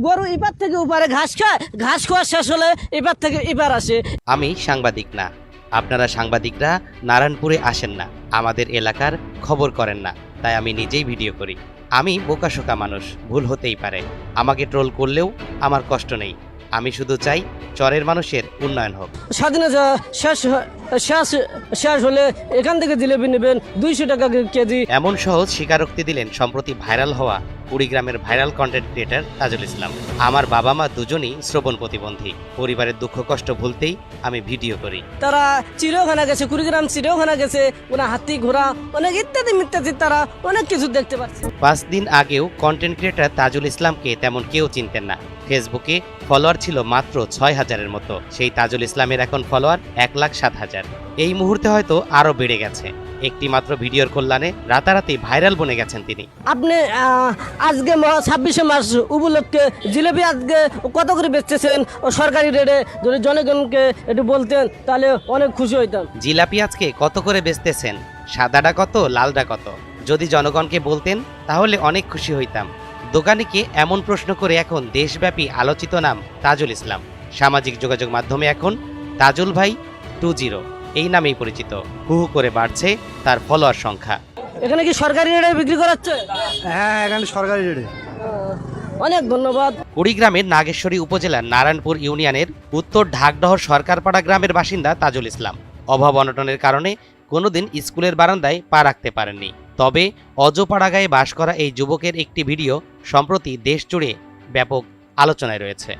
গরু এপার থেকে ওপারে ঘাস খায়, ঘাস খাওয়া শেষ হলে এপার থেকে এপার আসে। আমি সাংবাদিক না, আপনারা সাংবাদিকরা নারায়ণপুরে আসেন না, আমাদের এলাকার খবর করেন না, তাই আমি নিজেই ভিডিও করি। আমি বোকাশোকা মানুষ, ভুল হতেই পারে। আমাকে ট্রোল করলেও আমার কষ্ট নেই। আমি শুধু চাই চরের মানুষের উন্নয়ন হোক। স্বাধীনতা শেষ শেষ শেষ হলে এখান থেকে জিলেপি নেবেন 200 টাকা কেজি। এমন সহজ স্বীকারোক্তি দিলেন সম্প্রতি ভাইরাল হওয়া কুড়িগ্রামের viral content creator Tajul Islam. আমার বাবা মা দুজনই শ্রবণ প্রতিবন্ধী, পরিবারের দুঃখ কষ্ট ভুলতেই আমি ভিডিও করি। তারা চিড়িয়াখানা গেছে, কুড়িগ্রাম চিড়িয়াখানা গেছে, ওনা হাতি ঘোড়া অনেক ইত্যাদি ইত্যাদি তারা অনেক কিছু দেখতে পাচ্ছে। 5 দিন আগেও কন্টেন্ট ক্রিয়েটর তাজুল ইসলামকে তেমন কেউ চিনতেন না। ফেসবুকে ফলোয়ার ছিল মাত্র 6000-এর মতো। সেই তাজুল ইসলামের এখন ফলোয়ার 1,07,000। এই মুহূর্তে হয়তো আরো বেড়ে গেছে। একটি মাত্র ভিডিওর কল্যাণে রাতারাতি ভাইরাল বনে গেছেন তিনি। আপনি আজকে 26শে মার্চ উপলক্ষে জিলেপি আজকে কত করে বেচতেছেন সরকারি রেটে? যদি জনগণকে একটু বলতেন তাহলে অনেক খুশি হইতাম। জিলাপি আজকে কত করে বেচতেছেন, সাদাটা কত, লালটা কত? যদি জনগণকে বলতেন তাহলে অনেক খুশি হইতাম। দোকানিকে এমন প্রশ্ন করে এখন দেশব্যাপী আলোচিত নাম তাজুল ইসলাম। সামাজিক যোগাযোগ মাধ্যমে এখন তাজুল ভাই 20 এই নামেই পরিচিত। হু হু করে বাড়ছে তার ফলোয়ার সংখ্যা। এখানে কি সরকারি রেটে বিক্রি করাচ্ছে? হ্যাঁ, এখানে সরকারি রেটে। অনেক ধন্যবাদ। কুড়িগ্রামের নাগেশ্বরী উপজেলার নারায়ণপুর ইউনিয়নের উত্তর ঢাকডহর সরকারপাড়া গ্রামের বাসিন্দা তাজুল ইসলাম অভাব অনটনের কারণে কোনোদিন স্কুলের বারান্দায় পা রাখতে পারেননি। তবে অজপাড়া গায়ে বাস করা এই যুবকের একটি ভিডিও সম্প্রতি দেশ জুড়ে ব্যাপক আলোচনায় রয়েছে।